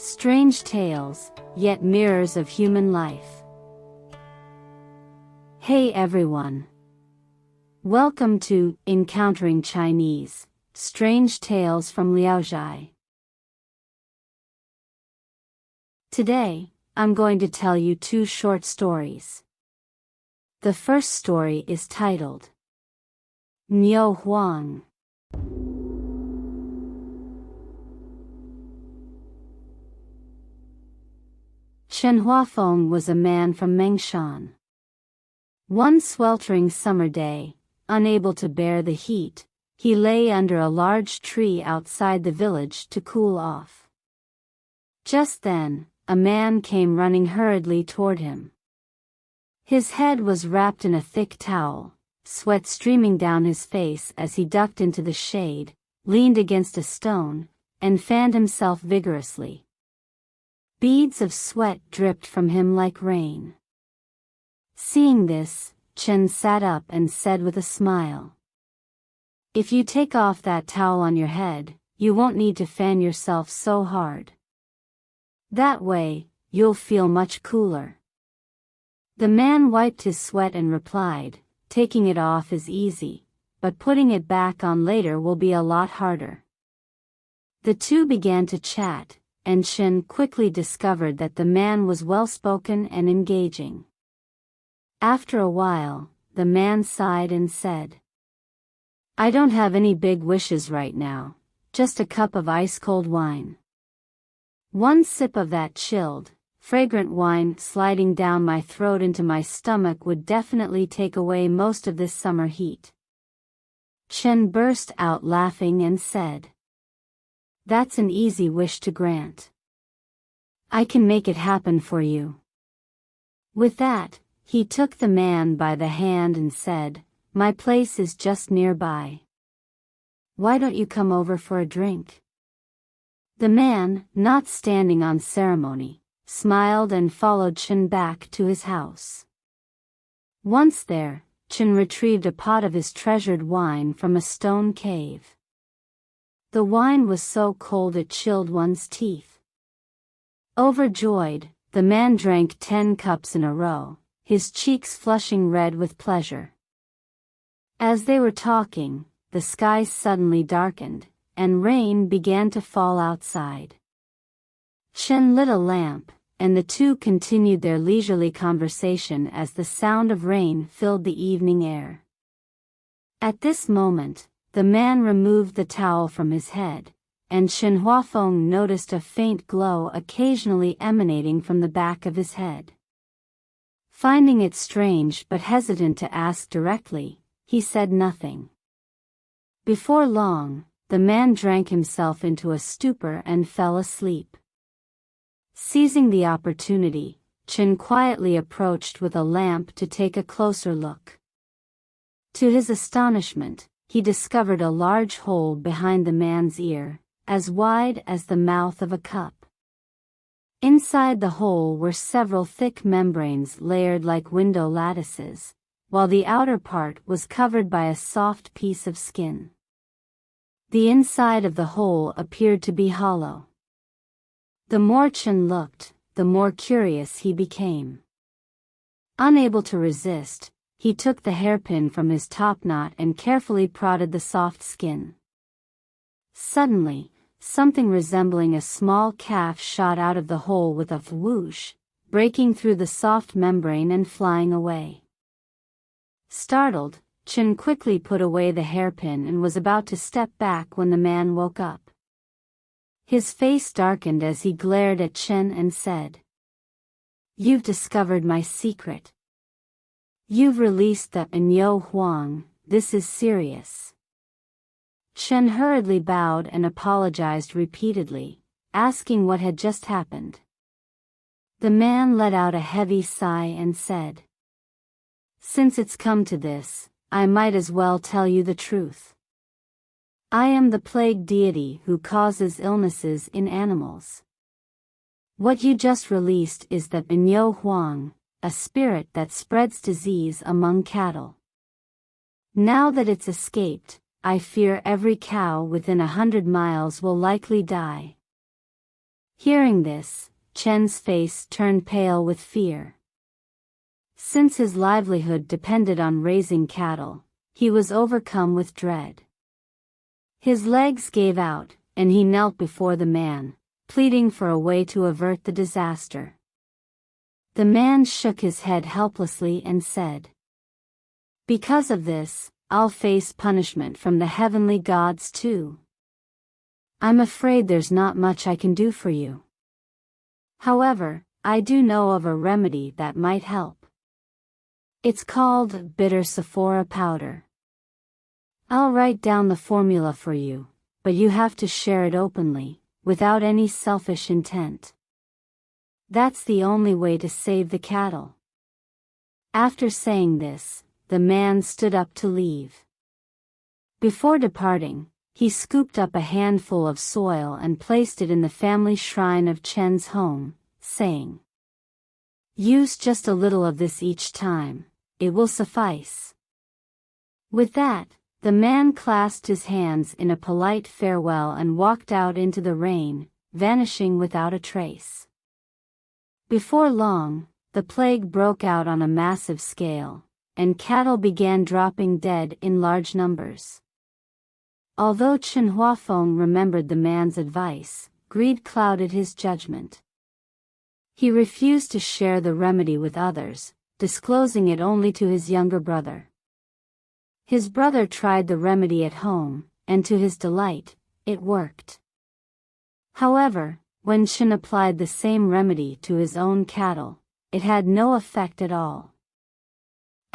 Strange tales, yet mirrors of human life. Hey everyone! Welcome to Encountering Chinese, Strange Tales from Liao Zhai. Today, I'm going to tell you two short stories. The first story is titled Huang. Huang was a man from Mengshan. One sweltering summer day, unable to bear the heat, he lay under a large tree outside the village to cool off. Just then, a man came running hurriedly toward him. His head was wrapped in a thick towel, sweat streaming down his face as he ducked into the shade, leaned against a stone, and fanned himself vigorously. Beads of sweat dripped from him like rain. Seeing this, Chen sat up and said with a smile, "If you take off that towel on your head, you won't need to fan yourself so hard. That way, you'll feel much cooler." The man wiped his sweat and replied, "Taking it off is easy, but putting it back on later will be a lot harder." The two began to chat, and Chen quickly discovered that the man was well-spoken and engaging. After a while, the man sighed and said, "I don't have any big wishes right now, just a cup of ice-cold wine. One sip of that chilled, fragrant wine sliding down my throat into my stomach would definitely take away most of this summer heat." Chen burst out laughing and said, "That's an easy wish to grant. I can make it happen for you." With that, he took the man by the hand and said, "My place is just nearby. Why don't you come over for a drink?" The man, not standing on ceremony, smiled and followed Chen back to his house. Once there, Chen retrieved a pot of his treasured wine from a stone cave. The wine was so cold it chilled one's teeth. Overjoyed, the man drank 10 cups in a row, his cheeks flushing red with pleasure. As they were talking, the sky suddenly darkened, and rain began to fall outside. Chen lit a lamp, and the two continued their leisurely conversation as the sound of rain filled the evening air. At this moment, the man removed the towel from his head, and Huang noticed a faint glow occasionally emanating from the back of his head. Finding it strange but hesitant to ask directly, he said nothing. Before long, the man drank himself into a stupor and fell asleep. Seizing the opportunity, Chen quietly approached with a lamp to take a closer look. To his astonishment, he discovered a large hole behind the man's ear, as wide as the mouth of a cup. Inside the hole were several thick membranes layered like window lattices, while the outer part was covered by a soft piece of skin. The inside of the hole appeared to be hollow. The more Chen looked, the more curious he became. Unable to resist, he took the hairpin from his topknot and carefully prodded the soft skin. Suddenly, something resembling a small calf shot out of the hole with a whoosh, breaking through the soft membrane and flying away. Startled, Chen quickly put away the hairpin and was about to step back when the man woke up. His face darkened as he glared at Chen and said, "You've discovered my secret. You've released the Huang, this is serious." Chen hurriedly bowed and apologized repeatedly, asking what had just happened. The man let out a heavy sigh and said, "Since it's come to this, I might as well tell you the truth. I am the plague deity who causes illnesses in animals. What you just released is the Huang, a spirit that spreads disease among cattle. Now that it's escaped, I fear every cow within 100 miles will likely die. Hearing this, Chen's face turned pale with fear. Since his livelihood depended on raising cattle, he was overcome with dread. His legs gave out, and he knelt before the man, pleading for a way to avert the disaster. The man shook his head helplessly and said, "Because of this, I'll face punishment from the heavenly gods too. I'm afraid there's not much I can do for you. However, I do know of a remedy that might help. It's called bitter Sephora powder. I'll write down the formula for you, but you have to share it openly, without any selfish intent. That's the only way to save the cattle." After saying this, the man stood up to leave. Before departing, he scooped up a handful of soil and placed it in the family shrine of Chen's home, saying, "Use just a little of this each time, it will suffice." With that, the man clasped his hands in a polite farewell and walked out into the rain, vanishing without a trace. Before long, the plague broke out on a massive scale, and cattle began dropping dead in large numbers. Although Chen Huafeng remembered the man's advice, greed clouded his judgment. He refused to share the remedy with others, disclosing it only to his younger brother. His brother tried the remedy at home, and to his delight, it worked. However, when Chen applied the same remedy to his own cattle, it had no effect at all.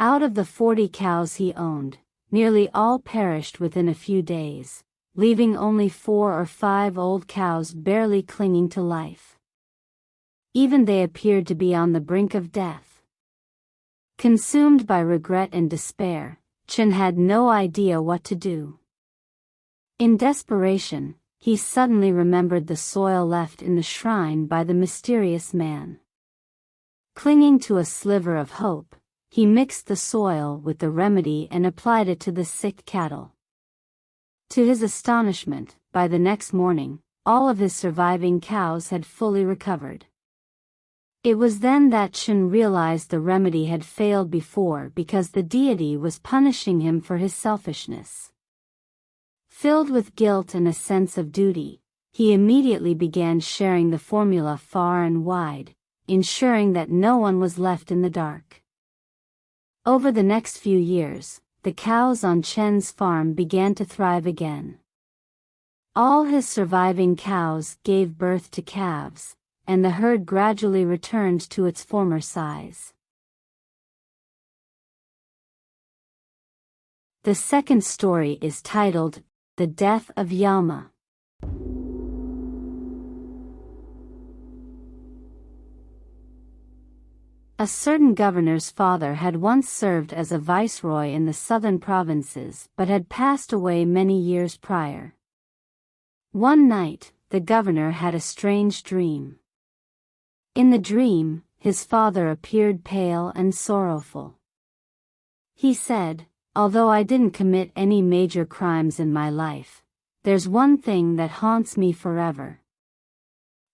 Out of the 40 cows he owned, nearly all perished within a few days, leaving only 4 or 5 old cows barely clinging to life. Even they appeared to be on the brink of death. Consumed by regret and despair, Chen had no idea what to do. In desperation, he suddenly remembered the soil left in the shrine by the mysterious man. Clinging to a sliver of hope, he mixed the soil with the remedy and applied it to the sick cattle. To his astonishment, by the next morning, all of his surviving cows had fully recovered. It was then that Chen realized the remedy had failed before because the deity was punishing him for his selfishness. Filled with guilt and a sense of duty, he immediately began sharing the formula far and wide, ensuring that no one was left in the dark. Over the next few years, the cows on Chen's farm began to thrive again. All his surviving cows gave birth to calves, and the herd gradually returned to its former size. The second story is titled, The Death of Yama. A certain governor's father had once served as a viceroy in the southern provinces but had passed away many years prior. One night, the governor had a strange dream. In the dream, his father appeared pale and sorrowful. He said, "Although I didn't commit any major crimes in my life, there's one thing that haunts me forever.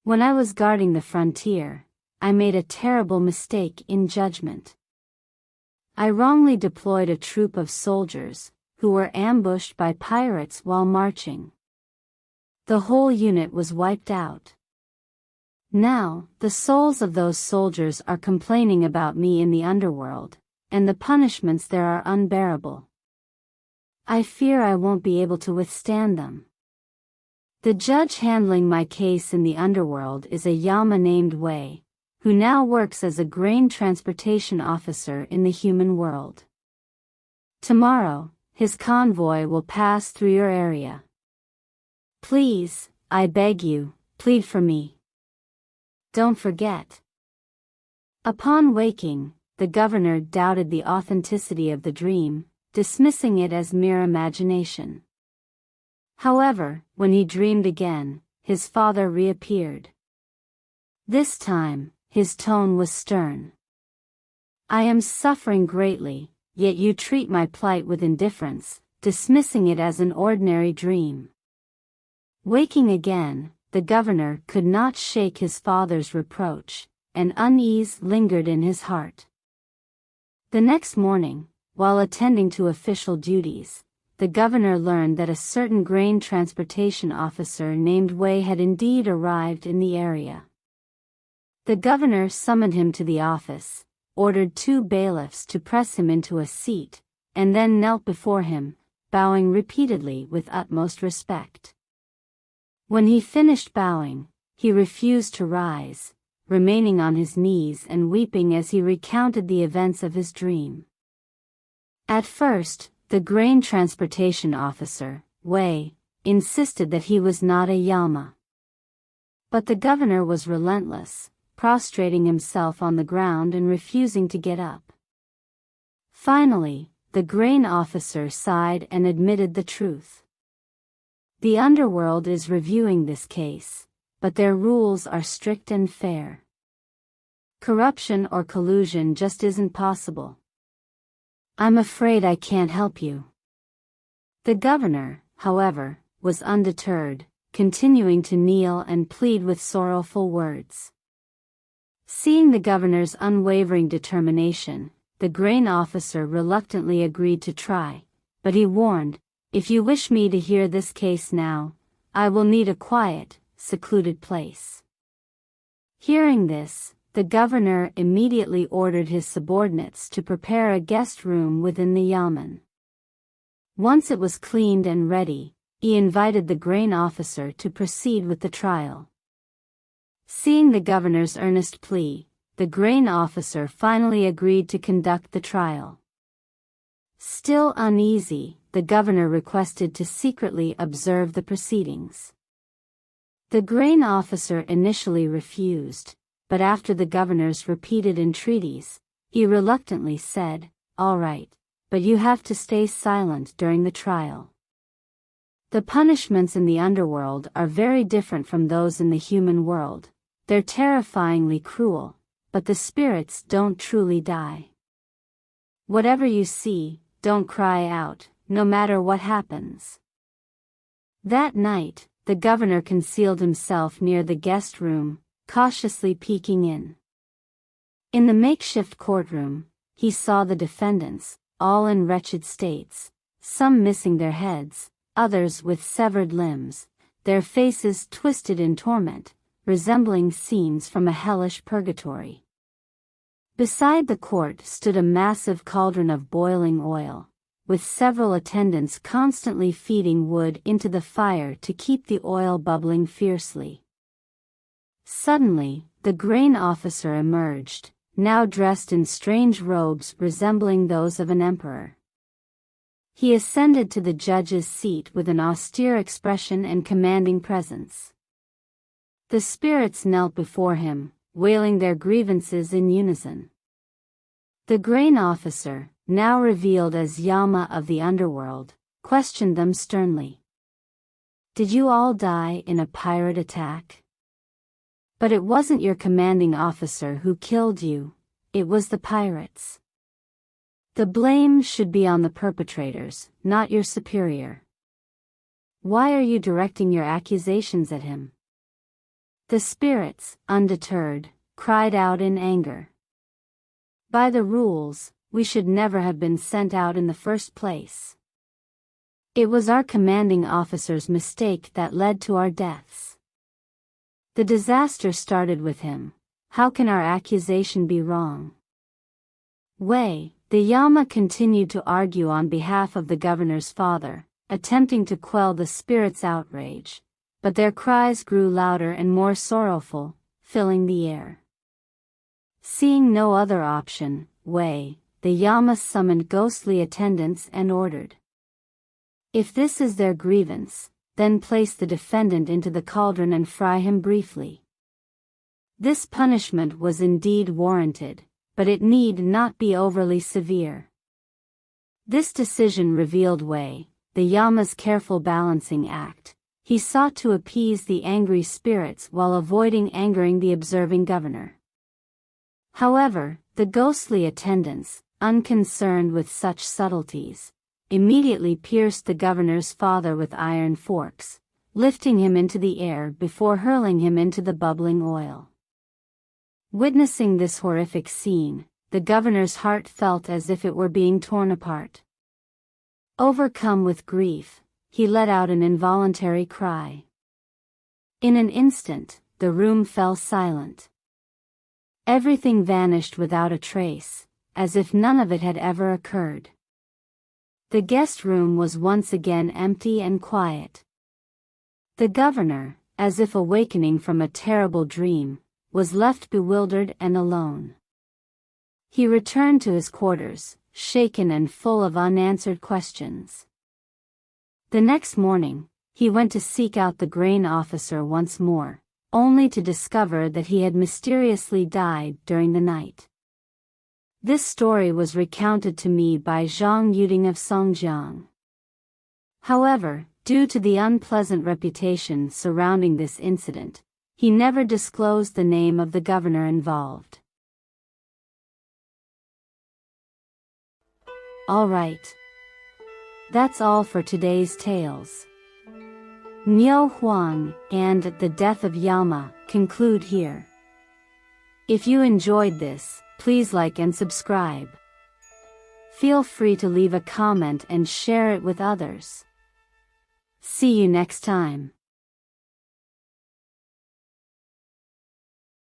When I was guarding the frontier, I made a terrible mistake in judgment. I wrongly deployed a troop of soldiers, who were ambushed by pirates while marching. The whole unit was wiped out. Now, the souls of those soldiers are complaining about me in the underworld, and the punishments there are unbearable. I fear I won't be able to withstand them. The judge handling my case in the underworld is a Yama named Wei, who now works as a grain transportation officer in the human world. Tomorrow, his convoy will pass through your area. Please, I beg you, plead for me. Don't forget." Upon waking, the governor doubted the authenticity of the dream, dismissing it as mere imagination. However, when he dreamed again, his father reappeared. This time, his tone was stern. "I am suffering greatly, yet you treat my plight with indifference, dismissing it as an ordinary dream." Waking again, the governor could not shake his father's reproach, and unease lingered in his heart. The next morning, while attending to official duties, the governor learned that a certain grain transportation officer named Wei had indeed arrived in the area. The governor summoned him to the office, ordered 2 bailiffs to press him into a seat, and then knelt before him, bowing repeatedly with utmost respect. When he finished bowing, he refused to rise, remaining on his knees and weeping as he recounted the events of his dream. At first, the grain transportation officer, Wei, insisted that he was not a Yama. But the governor was relentless, prostrating himself on the ground and refusing to get up. Finally, the grain officer sighed and admitted the truth. The underworld is reviewing this case, but their rules are strict and fair. Corruption or collusion just isn't possible. I'm afraid I can't help you. The governor, however, was undeterred, continuing to kneel and plead with sorrowful words. Seeing the governor's unwavering determination, the grain officer reluctantly agreed to try, but he warned, "If you wish me to hear this case now, I will need a quiet, secluded place." Hearing this, the governor immediately ordered his subordinates to prepare a guest room within the yamen. Once it was cleaned and ready, he invited the grain officer to proceed with the trial. Seeing the governor's earnest plea, the grain officer finally agreed to conduct the trial. Still uneasy, the governor requested to secretly observe the proceedings. The grain officer initially refused, but after the governor's repeated entreaties, he reluctantly said, "All right, but you have to stay silent during the trial." The punishments in the underworld are very different from those in the human world. They're terrifyingly cruel, but the spirits don't truly die. Whatever you see, don't cry out, no matter what happens. That night, the governor concealed himself near the guest room, cautiously peeking in. In the makeshift courtroom, he saw the defendants, all in wretched states, some missing their heads, others with severed limbs, their faces twisted in torment, resembling scenes from a hellish purgatory. Beside the court stood a massive cauldron of boiling oil, with several attendants constantly feeding wood into the fire to keep the oil bubbling fiercely. Suddenly, the grain officer emerged, now dressed in strange robes resembling those of an emperor. He ascended to the judge's seat with an austere expression and commanding presence. The spirits knelt before him, wailing their grievances in unison. The grain officer, now revealed as Yama of the underworld, questioned them sternly. "Did you all die in a pirate attack? But it wasn't your commanding officer who killed you, it was the pirates. The blame should be on the perpetrators, not your superior. Why are you directing your accusations at him?" The spirits, undeterred, cried out in anger. "By the rules, we should never have been sent out in the first place. It was our commanding officer's mistake that led to our deaths. The disaster started with him. How can our accusation be wrong?" Wei, the Yama, continued to argue on behalf of the governor's father, attempting to quell the spirits' outrage, but their cries grew louder and more sorrowful, filling the air. Seeing no other option, Wei, the Yama, summoned ghostly attendants and ordered, "If this is their grievance, then place the defendant into the cauldron and fry him briefly." This punishment was indeed warranted, but it need not be overly severe. This decision revealed Wei, the Yama's careful balancing act. He sought to appease the angry spirits while avoiding angering the observing governor. However, the ghostly attendants, unconcerned with such subtleties, immediately pierced the governor's father with iron forks, lifting him into the air before hurling him into the bubbling oil. Witnessing this horrific scene, the governor's heart felt as if it were being torn apart. Overcome with grief, he let out an involuntary cry. In an instant, the room fell silent. Everything vanished without a trace, as if none of it had ever occurred. The guest room was once again empty and quiet. The governor, as if awakening from a terrible dream, was left bewildered and alone. He returned to his quarters, shaken and full of unanswered questions. The next morning, he went to seek out the grain officer once more, only to discover that he had mysteriously died during the night. This story was recounted to me by Zhang Yuding of Songjiang. However, due to the unpleasant reputation surrounding this incident, he never disclosed the name of the governor involved. Alright. That's all for today's tales. Huang and the death of Yama conclude here. If you enjoyed this, please like and subscribe. Feel free to leave a comment and share it with others. See you next time.